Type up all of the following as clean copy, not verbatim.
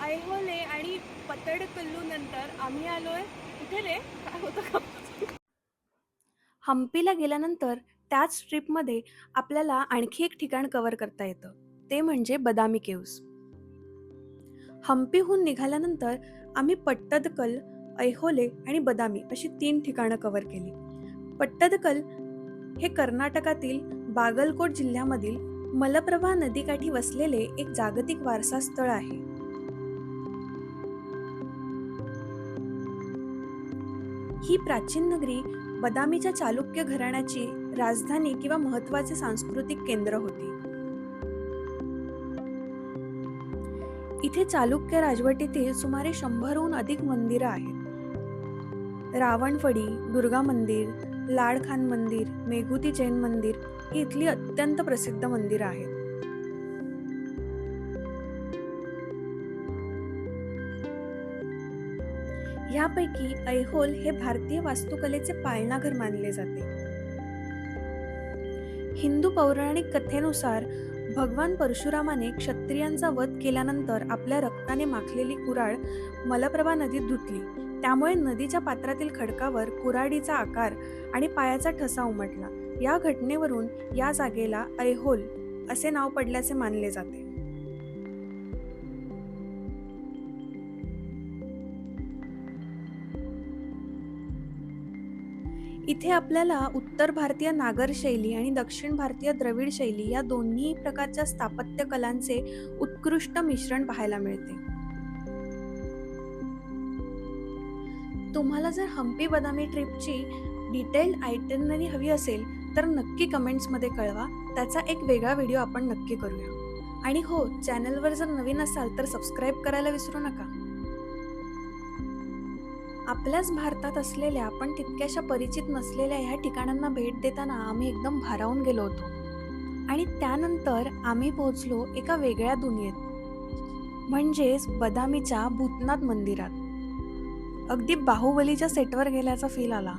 ऐहोले आणि पतडकल्लू नंतर आम्ही आलोय कुठे रे? काय होतं का? हम्पीला गेल्यानंतर त्याच ट्रिपमध्ये आपल्याला आणखी एक ठिकाण कव्हर करता येतं, ते म्हणजे बदामी केव्स. हम्पीहून निघाल्यानंतर आम्ही पट्टदकल, ऐहोले आणि बदामी अशी 3 ठिकाणं कव्हर केली. पट्टदकल हे कर्नाटकातील बागलकोट जिल्ह्यामधील मलप्रभा नदीकाठी वसलेले एक जागतिक वारसा स्थळ आहे. ही प्राचीन नगरी बदामीच्या चालुक्य घराण्याची राजधानी किंवा महत्त्वाचे सांस्कृतिक केंद्र होती. इथे चालुक्य राजवटीतील सुमारे 100हून अधिक मंदिरं आहेत. रावणफडी, दुर्गा मंदिर, लाडखान मंदिर, मेघुती जैन मंदिर ही इथली अत्यंत प्रसिद्ध मंदिरं आहेत. यापैकी ऐहोल हे भारतीय वास्तुकलेचे पाळणाघर मानले जाते. हिंदू पौराणिक कथेनुसार भगवान परशुरामाने क्षत्रियांचा वध केल्यानंतर आपल्या रक्ताने माखलेली कुऱ्हाड मलप्रभा नदीत धुतली. त्यामुळे नदीच्या पात्रातील खडकावर कुऱ्हाडीचा आकार आणि पायाचा ठसा उमटला. या घटनेवरून या जागेला ऐहोल असे नाव पडल्याचे मानले जाते. इथे आपल्याला उत्तर भारतीय नागर शैली आणि दक्षिण भारतीय द्रविड शैली या दोन्ही प्रकारच्या स्थापत्य कलांचे उत्कृष्ट मिश्रण पाहायला मिळते. तुम्हाला जर हम्पी बदामी ट्रिपची डिटेल्ड आयटिनरी हवी असेल तर नक्की कमेंट्समध्ये कळवा. त्याचा एक वेगळा व्हिडिओ आपण नक्की करूया. आणि हो, चॅनलवर जर नवीन असाल तर सबस्क्राईब करायला विसरू नका. आपल्याच भारतात असलेल्या पण तितक्याशा परिचित नसलेल्या ह्या ठिकाणांना भेट देताना आम्ही एकदम भारावून गेलो होतो. आणि त्यानंतर आम्ही पोहोचलो एका वेगळ्या दुनियेत, म्हणजेच बदामीच्या भूतनाथ मंदिरात. अगदी बाहुबलीच्या सेटवर गेल्याचा फील आला.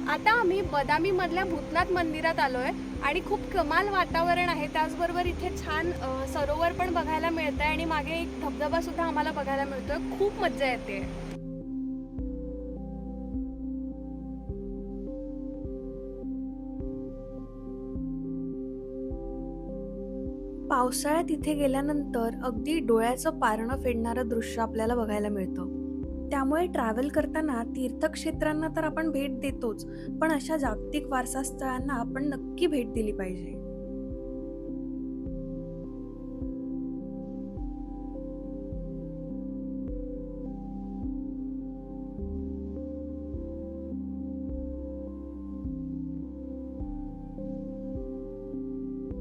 आता आम्ही बदामी मधल्या भूतनाथ मंदिरात आलोय आणि खूप कमाल वातावरण आहे. त्याचबरोबर इथे छान सरोवर पण बघायला मिळतंय आणि मागे एक धबधबा सुद्धा आम्हाला बघायला मिळतोय. खूप मज्जा येते. पावसाळ्यात इथे गेल्यानंतर अगदी डोळ्याचं पारणं फेडणारं दृश्य आपल्याला बघायला मिळतं. त्यामुळे ट्रॅव्हल करताना तीर्थक्षेत्रांना तर आपण भेट देतोच, पण अशा जागतिक वारसा स्थळांना आपण नक्की भेट दिली पाहिजे.